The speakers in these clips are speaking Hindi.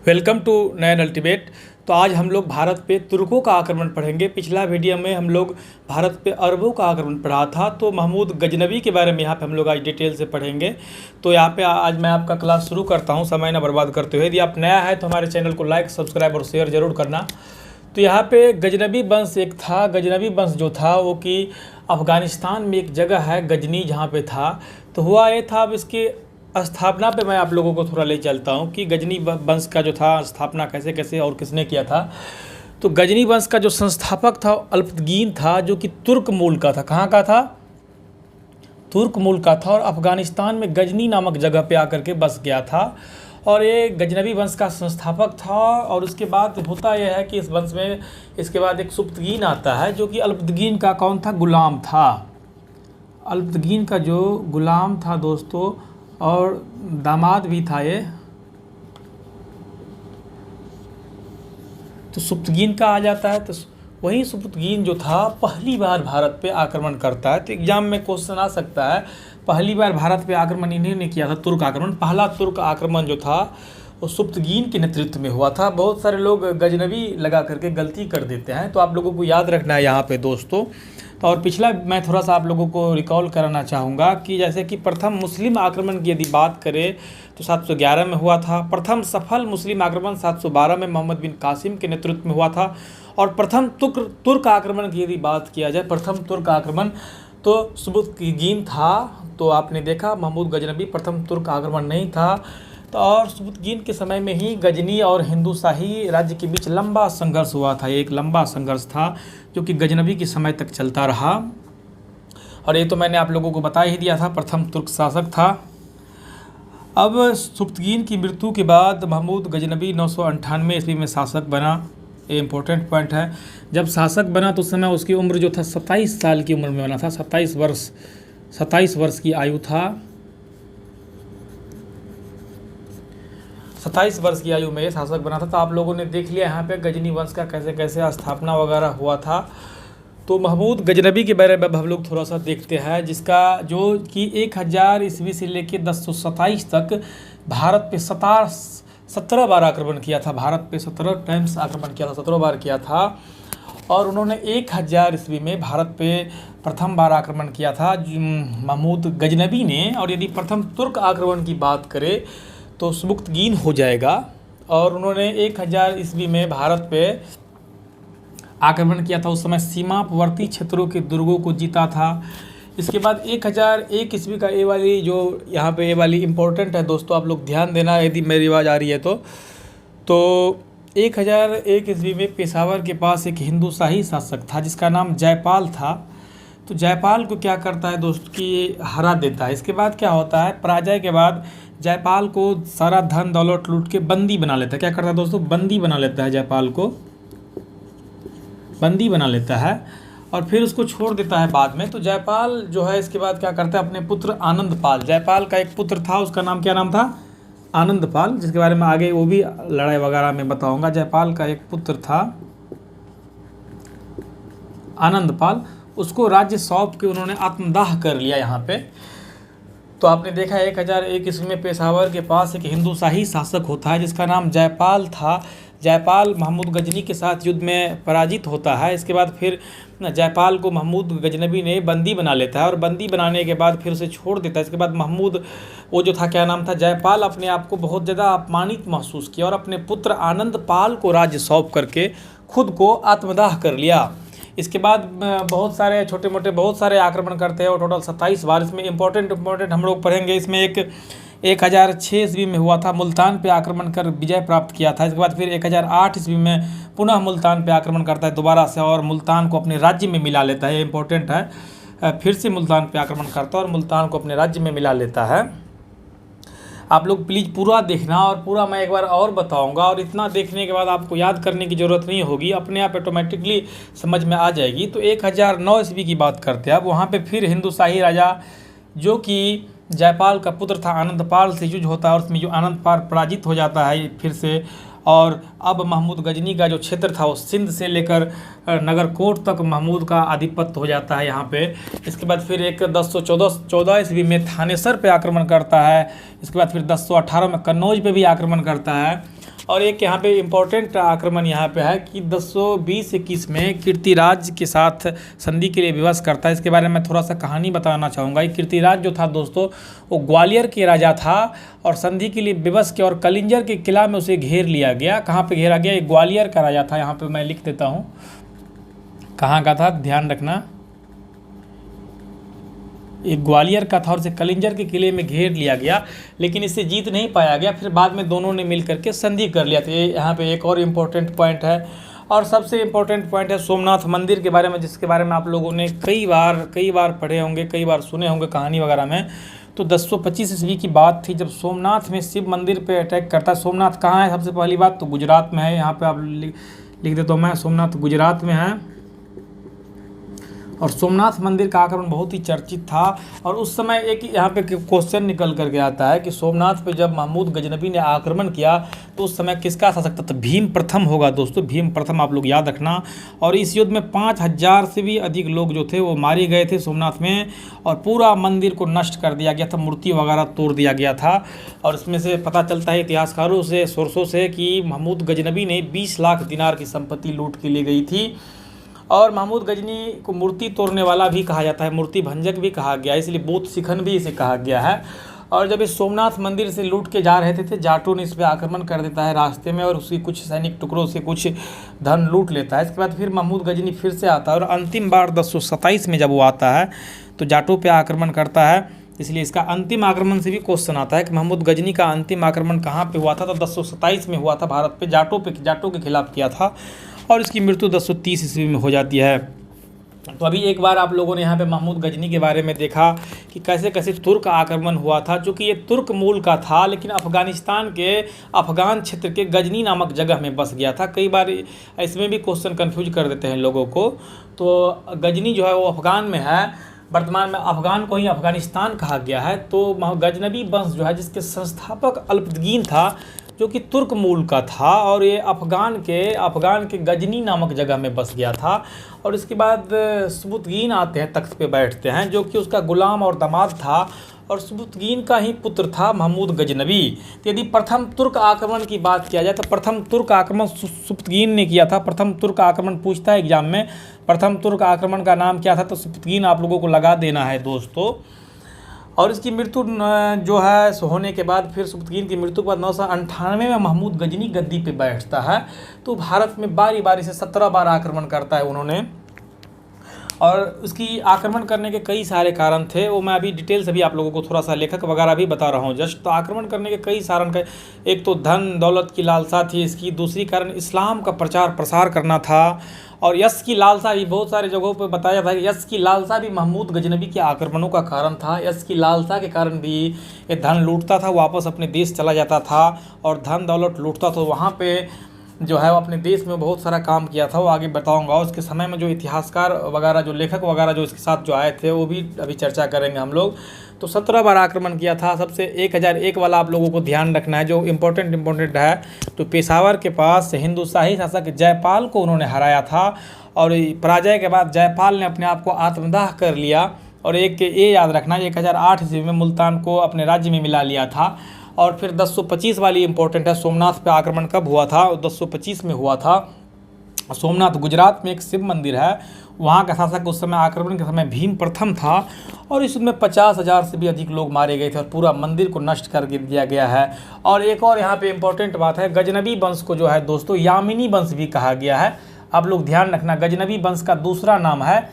Welcome to Nain ultimate. तो आज हम लोग भारत पे तुर्कों का आक्रमण पढ़ेंगे। पिछला वीडियो में हम लोग भारत पे अरबों का आक्रमण पढ़ा था, तो महमूद गजनवी के बारे में यहाँ पे हम लोग आज डिटेल से पढ़ेंगे। तो यहाँ पे आज मैं आपका क्लास शुरू करता हूँ समय ना बर्बाद करते हुए। यदि आप नया है तो हमारे चैनल को लाइक, सब्सक्राइब और शेयर ज़रूर करना। तो यहाँ पे गजनवी वंश एक था। गजनवी वंश जो था वो कि अफ़गानिस्तान में एक जगह है गजनी, जहाँ पे था। तो हुआ ये था, अब इसके स्थापना पे मैं आप लोगों को थोड़ा ले चलता हूँ कि गजनी वंश का जो था स्थापना कैसे कैसे और किसने किया था। तो गजनी वंश का जो संस्थापक था अल्पतगीन था, जो कि तुर्क मूल का था। कहाँ का था? तुर्क मूल का था और अफ़गानिस्तान में गजनी नामक जगह पे आकर के बस गया था और ये गजनवी वंश का संस्थापक था। और उसके बाद होता यह है कि इस वंश में इसके बाद एक सुप्तगीन आता है, जो कि अल्पतगीन का कौन था? गुलाम था। अल्पतगीन का जो गुलाम था दोस्तों, और दामाद भी था ये। तो सुप्तगीन का आ जाता है। तो वही सुप्तगीन जो था पहली बार भारत पे आक्रमण करता है। तो एग्जाम में क्वेश्चन आ सकता है, पहली बार भारत पे आक्रमण इन्हीं ने किया था, तुर्क आक्रमण। पहला तुर्क आक्रमण जो था वो सुप्तगीन के नेतृत्व में हुआ था। बहुत सारे लोग गजनवी लगा करके गलती कर देते हैं, तो आप लोगों को याद रखना है यहाँ पे दोस्तों। तो और पिछला मैं थोड़ा सा आप लोगों को रिकॉल कराना चाहूँगा कि जैसे कि प्रथम मुस्लिम आक्रमण की यदि बात करें तो 711 में हुआ था। प्रथम सफल मुस्लिम आक्रमण 712 में मोहम्मद बिन कासिम के नेतृत्व में हुआ था। और प्रथम तुर्क आक्रमण की यदि बात किया जाए, प्रथम तुर्क आक्रमण तो सुबुतगीन था। तो आपने देखा महमूद गजनवी प्रथम तुर्क आक्रमण नहीं था। तो और सुबुतगीन के समय में ही गजनी और हिंदू शाही राज्य के बीच लंबा संघर्ष हुआ था। एक लंबा संघर्ष था जो कि गजनवी के समय तक चलता रहा। और ये तो मैंने आप लोगों को बता ही दिया था, प्रथम तुर्क शासक था। अब सुबुतगीन की मृत्यु के बाद महमूद गजनवी 998 ईस्वी में शासक बना। ये इम्पोर्टेंट पॉइंट है। जब शासक बना तो उस समय उसकी उम्र जो था 27 साल की उम्र में बना था। 27 वर्ष की आयु था। 27 वर्ष की आयु में ये शासक बना था। तो आप लोगों ने देख लिया यहाँ पे गजनी वंश का कैसे कैसे स्थापना वगैरह हुआ था। तो महमूद गजनवी के बारे में हम लोग थोड़ा सा देखते हैं, जिसका जो कि 1000 ईस्वी से लेकर 1027 तक भारत पे 17 बार आक्रमण किया था। भारत पे 17 टाइम्स आक्रमण किया था, 17 बार किया था। और उन्होंने 1000 ईस्वी में भारत पे प्रथम बार आक्रमण किया था महमूद गजनवी ने। और यदि प्रथम तुर्क आक्रमण की बात करें तो सुबुतगीन हो जाएगा। और उन्होंने 1000 ईस्वी में भारत पे आक्रमण किया था। उस समय सीमावर्ती क्षेत्रों के दुर्गों को जीता था। इसके बाद 1001 ईस्वी का ये वाली जो यहाँ पे ये वाली इम्पोर्टेंट है दोस्तों, आप लोग ध्यान देना यदि मेरी आवाज़ आ रही है तो 1001 ईस्वी में पेशावर के पास एक हिंदू शाही शासक था जिसका नाम जयपाल था। तो जयपाल को क्या करता है दोस्त कि हरा देता है। इसके बाद क्या होता है, पराजय के बाद जयपाल को सारा धन दौलत लूट के बंदी बना लेता है। क्या करता है दोस्तों? बंदी बना लेता है। जयपाल को बंदी बना लेता है और फिर उसको छोड़ देता है बाद में। तो जयपाल जो है इसके बाद क्या करता है, अपने पुत्र आनंदपाल, जयपाल का एक पुत्र था, उसका नाम क्या नाम था? आनंदपाल, जिसके बारे में आगे वो भी लड़ाई वगैरह में बताऊंगा। जयपाल का एक पुत्र था आनंदपाल, उसको राज्य सौंप के उन्होंने आत्मदाह कर लिया यहाँ पे। तो आपने देखा 1001 ईस्वी में पेशावर के पास एक हिंदू शाही शासक होता है जिसका नाम जयपाल था। जयपाल महमूद गजनी के साथ युद्ध में पराजित होता है। इसके बाद फिर जयपाल को महमूद गजनवी ने बंदी बना लेता है और बंदी बनाने के बाद फिर उसे छोड़ देता है। इसके बाद महमूद वो जो था, क्या नाम था, जयपाल, अपने आप को बहुत ज़्यादा अपमानित महसूस किया और अपने पुत्र आनंदपाल को राज्य सौंप करके खुद को आत्मदाह कर लिया। इसके बाद बहुत सारे छोटे मोटे बहुत सारे आक्रमण करते हैं और टोटल 27 बार। इसमें इम्पोर्टेंट हम लोग पढ़ेंगे। इसमें एक 1006 ईस्वी में हुआ था, मुल्तान पे आक्रमण कर विजय प्राप्त किया था। इसके बाद फिर 1008 ईस्वी में पुनः मुल्तान पे आक्रमण करता है दोबारा से और मुल्तान को अपने राज्य में मिला लेता है। ये इम्पोर्टेंट है। फिर से मुल्तान पे आक्रमण करता है और मुल्तान को अपने राज्य में मिला लेता है। आप लोग प्लीज़ पूरा देखना और पूरा मैं एक बार और बताऊंगा। और इतना देखने के बाद आपको याद करने की ज़रूरत नहीं होगी, अपने आप ऑटोमेटिकली समझ में आ जाएगी। तो 1009 ईस्वी की बात करते हैं। अब वहाँ पे फिर हिंदू शाही राजा जो कि जयपाल का पुत्र था आनंदपाल से युद्ध होता है और उसमें जो आनंदपाल पराजित हो जाता है फिर से। और अब महमूद गजनी का जो क्षेत्र था वो सिंध से लेकर नगरकोट तक महमूद का आधिपत्य हो जाता है यहाँ पे। इसके बाद फिर एक 1014 ईस्वी में थानेसर पे आक्रमण करता है। इसके बाद फिर 1018 में कन्नौज पे भी आक्रमण करता है। और एक यहाँ पे इम्पोर्टेंट आक्रमण यहाँ पे है कि 1020-21 में कीर्तिराज के साथ संधि के लिए विवश करता है। इसके बारे में थोड़ा सा कहानी बताना चाहूँगा। ये कीर्तिराज जो था दोस्तों, वो ग्वालियर के राजा था और संधि के लिए विवश किया और कलिंजर के किला में उसे घेर लिया गया। कहाँ पे घेरा गया? ये ग्वालियर का राजा था। यहाँ पे मैं लिख देता हूँ कहाँ का था, ध्यान रखना। एक ग्वालियर का था और इसे कलिंजर के किले में घेर लिया गया, लेकिन इससे जीत नहीं पाया गया। फिर बाद में दोनों ने मिल करके संधि कर लिया था। ये यहाँ पे एक और इम्पोर्टेंट पॉइंट है। और सबसे इम्पोर्टेंट पॉइंट है सोमनाथ मंदिर के बारे में, जिसके बारे में आप लोगों ने कई बार पढ़े होंगे, कई बार सुने होंगे कहानी वगैरह में। तो 1025 ईस्वी की बात थी जब सोमनाथ में शिव मंदिर पे अटैक करता है। सोमनाथ कहाँ है? सबसे पहली बात तो गुजरात में है। यहाँ पे आप लिख देता हूँ मैं, सोमनाथ गुजरात में है। और सोमनाथ मंदिर का आक्रमण बहुत ही चर्चित था। और उस समय एक यहाँ पे क्वेश्चन निकल करके आता है कि सोमनाथ पे जब महमूद गजनबी ने आक्रमण किया तो उस समय किसका शासक था? तो भीम प्रथम होगा दोस्तों, भीम प्रथम आप लोग याद रखना। और इस युद्ध में 5000 से भी अधिक लोग जो थे वो मारे गए थे सोमनाथ में, और पूरा मंदिर को नष्ट कर दिया गया था, मूर्ति वगैरह तोड़ दिया गया था। और इसमें से पता चलता है इतिहासकारों से, सोर्सों से, कि महमूद गजनबी ने 20 लाख दिनार की संपत्ति लूट के लिए गई थी। और महमूद गजनी को मूर्ति तोड़ने वाला भी कहा जाता है, मूर्ति भंजक भी कहा गया है, इसलिए बौद्ध शिखन भी इसे कहा गया है। और जब इस सोमनाथ मंदिर से लूट के जा रहे थे जाटों ने इस पर आक्रमण कर देता है रास्ते में, और उसकी कुछ सैनिक टुकड़ों से कुछ धन लूट लेता है। इसके बाद फिर महमूद गजनी फिर से आता है और अंतिम बार 1027 में जब वो आता है तो जाटों पर आक्रमण करता है। इसलिए इसका अंतिम आक्रमण से भी क्वेश्चन आता है कि महमूद गजनी का अंतिम आक्रमण कहाँ पे हुआ था? तो 1027 में हुआ था, भारत पे जाटों के खिलाफ किया था, और इसकी मृत्यु 1030 ईस्वी में हो जाती है। तो अभी एक बार आप लोगों ने यहाँ पे महमूद गजनी के बारे में देखा कि कैसे कैसे तुर्क आक्रमण हुआ था, चूँकि ये तुर्क मूल का था लेकिन अफ़गानिस्तान के अफ़गान क्षेत्र के गजनी नामक जगह में बस गया था। कई बार इसमें भी क्वेश्चन कंफ्यूज कर देते हैं लोगों को। तो गजनी जो है वो अफ़गान में है, वर्तमान में अफ़गान को ही अफ़गानिस्तान कहा गया है। तो गजनबी वंश जो है जिसके संस्थापक अल्पतगीन था, जो कि तुर्क मूल का था, और ये अफ़गान के गजनी नामक जगह में बस गया था। और इसके बाद सुबुतगीन आते हैं, तख्त पे बैठते हैं, जो कि उसका गुलाम और दामाद था, और सुबुतगीन का ही पुत्र था महमूद गजनबी। तो यदि प्रथम तुर्क आक्रमण की बात किया जाए तो प्रथम तुर्क आक्रमण सुबुतगीन ने किया था। प्रथम तुर्क आक्रमण पूछता है एग्जाम में, प्रथम तुर्क आक्रमण का नाम क्या था? तो सुबुतगीन आप लोगों को लगा देना है दोस्तों। और इसकी मृत्यु जो है होने के बाद, फिर सुबुतगीन की मृत्यु के बाद 998 में महमूद गजनी गद्दी पे बैठता है। तो भारत में बारी बारी से 17 बार आक्रमण करता है उन्होंने। और उसकी आक्रमण करने के कई सारे कारण थे, वो मैं अभी डिटेल से भी आप लोगों को थोड़ा सा लेखक वगैरह भी बता रहा हूँ जस्ट। तो आक्रमण करने के कई कारण थे। एक तो धन दौलत की लालसा थी इसकी, दूसरी कारण इस्लाम का प्रचार प्रसार करना था, और यश की लालसा भी बहुत सारे जगहों पर बताया था कि यश की लालसा भी महमूद गजनबी के आक्रमणों का कारण था। यश की लालसा के कारण भी ये धन लूटता था, वापस अपने देश चला जाता था और धन दौलत लूटता था। वहाँ पे जो है वो अपने देश में बहुत सारा काम किया था, वो आगे बताऊंगा। उसके समय में जो इतिहासकार वगैरह, जो लेखक वगैरह जो इसके साथ जो आए थे, वो भी अभी चर्चा करेंगे हम लोग। तो 17 बार आक्रमण किया था। सबसे 1001 वाला आप लोगों को ध्यान रखना है, जो इम्पोर्टेंट है। तो पेशावर के पास हिंदुशाही शासक जयपाल को उन्होंने हराया था, और पराजय के बाद जयपाल ने अपने आप को आत्मदाह कर लिया। और एक ये याद रखना, 1008 ईस्वी में मुल्तान को अपने राज्य में मिला लिया था। और फिर 1025 वाली इम्पोर्टेंट है, सोमनाथ पे आक्रमण कब हुआ था? 1025 में हुआ था। सोमनाथ गुजरात में एक शिव मंदिर है, वहाँ का शासक उस समय आक्रमण के समय भीम प्रथम था, और इसमें 50,000 से भी अधिक लोग मारे गए थे और पूरा मंदिर को नष्ट कर दिया गया है। और एक और यहाँ पे इम्पोर्टेंट बात है, गजनबी वंश को जो है दोस्तों यामिनी वंश भी कहा गया है। आप लोग ध्यान रखना, गजनबी वंश का दूसरा नाम है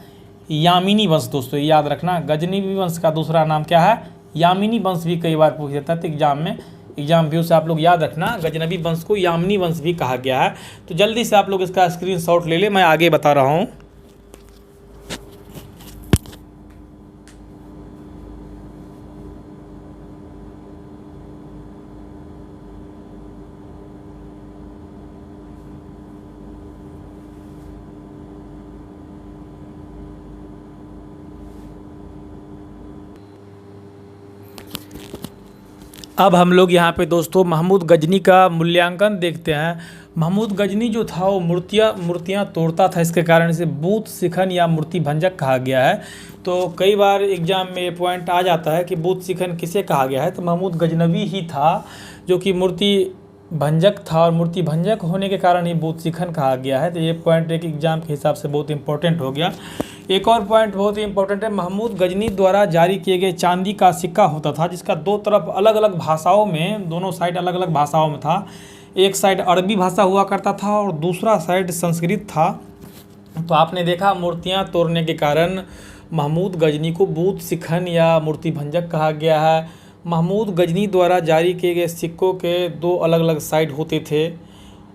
यामिनी वंश दोस्तों, याद रखना। गजनबी वंश का दूसरा नाम क्या है? यामिनी वंश भी कई बार पूछ देता है, तो एग्जाम व्यू से आप लोग याद रखना, गजनबी वंश को यामिनी वंश भी कहा गया है। तो जल्दी से आप लोग इसका स्क्रीनशॉट ले ले, मैं आगे बता रहा हूँ। अब हम लोग यहाँ पे दोस्तों महमूद गजनी का मूल्यांकन देखते हैं। महमूद गजनी जो था वो मूर्तियाँ तोड़ता था, इसके कारण इसे बौद्ध शिखन या मूर्ति भंजक कहा गया है। तो कई बार एग्जाम में ये पॉइंट आ जाता है कि बौद्ध शिखन किसे कहा गया है, तो महमूद गजनवी ही था जो कि मूर्ति भंजक था और मूर्ति भंजक होने के कारण ये बोध शिखन कहा गया है। तो ये पॉइंट एक एग्जाम के हिसाब से बहुत इंपॉर्टेंट हो गया। एक और पॉइंट बहुत ही इंपॉर्टेंट है, महमूद गजनी द्वारा जारी किए गए चांदी का सिक्का होता था जिसका दो तरफ अलग अलग भाषाओं में, दोनों साइड अलग अलग भाषाओं में था। एक साइड अरबी भाषा हुआ करता था और दूसरा साइड संस्कृत था। तो आपने देखा मूर्तियाँ तोड़ने के कारण महमूद गजनी को बोध शिखन या मूर्ति भंजक कहा गया है। महमूद गजनी द्वारा जारी किए गए सिक्कों के दो अलग अलग साइड होते थे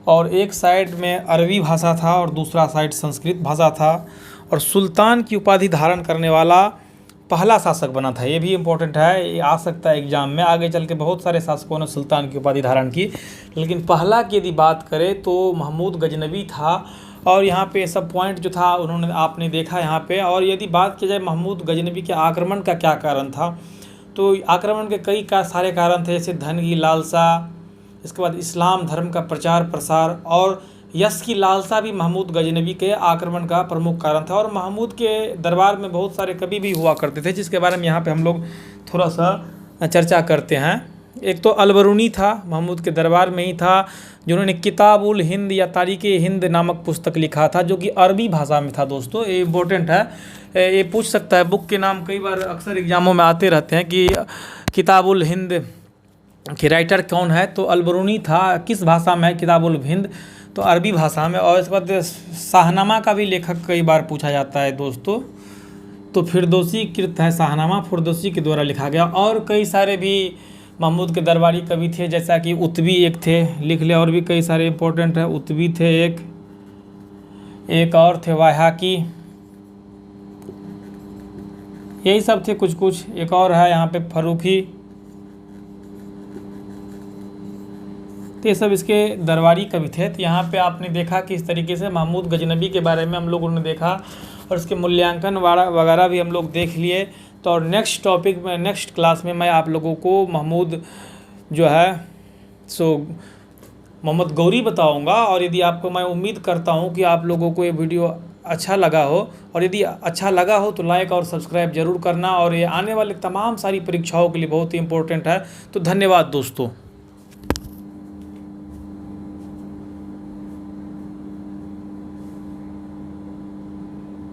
और एक साइड में अरबी भाषा था और दूसरा साइड संस्कृत भाषा था। और सुल्तान की उपाधि धारण करने वाला पहला शासक बना था। ये भी इम्पोर्टेंट है, ये आ सकता है एग्जाम में। आगे चल के बहुत सारे शासकों ने सुल्तान की उपाधि धारण की, लेकिन पहला की यदि बात करें तो महमूद गजनवी था। और यहाँ पे सब पॉइंट जो था उन्होंने आपने देखा यहाँ पे। और यदि बात की जाए महमूद गजनवी के आक्रमण का क्या कारण था, तो आक्रमण के कई सारे कारण थे, जैसे धन की लालसा, इसके बाद इस्लाम धर्म का प्रचार प्रसार और यश की लालसा भी महमूद गजनवी के आक्रमण का प्रमुख कारण था। और महमूद के दरबार में बहुत सारे कवि भी हुआ करते थे जिसके बारे में यहाँ पे हम लोग थोड़ा सा चर्चा करते हैं। एक तो अलबरूनी था, महमूद के दरबार में ही था, जिन्होंने किताबुल हिंद या तारीख़ हिंद नामक पुस्तक लिखा था जो कि अरबी भाषा में था। दोस्तों ये इम्पोर्टेंट है, ये पूछ सकता है, बुक के नाम कई बार अक्सर एग्जामों में आते रहते हैं कि किताबुल हिंद के राइटर कौन है, तो अलबरूनी था। किस भाषा में है किताबुल हिंद, तो अरबी भाषा में। और इसके बाद शाहनामा का भी लेखक कई बार पूछा जाता है दोस्तों, तो फिरदौसी कृत है शाहनामा, फिरदौसी के द्वारा लिखा गया। और कई सारे भी महमूद के दरबारी कवि थे, जैसा कि उत्बी एक थे, लिख ले, और भी कई सारे इंपॉर्टेंट है। उत्बी थे एक और थे वाहाकी, यही सब थे कुछ कुछ। एक और है यहाँ पे फरूखी, तो ये सब इसके दरबारी कवि थे। तो यहाँ पे आपने देखा कि इस तरीके से महमूद गजनवी के बारे में हम लोगों ने देखा और इसके मूल्यांकन वगैरह भी हम लोग देख लिए। तो और नेक्स्ट टॉपिक में, नेक्स्ट क्लास में मैं आप लोगों को महमूद जो है मोहम्मद गौरी बताऊंगा। और यदि आपको, मैं उम्मीद करता हूं कि आप लोगों को ये वीडियो अच्छा लगा हो, और यदि अच्छा लगा हो तो लाइक और सब्सक्राइब जरूर करना। और ये आने वाले तमाम सारी परीक्षाओं के लिए बहुत ही इंपॉर्टेंट है। तो धन्यवाद दोस्तों।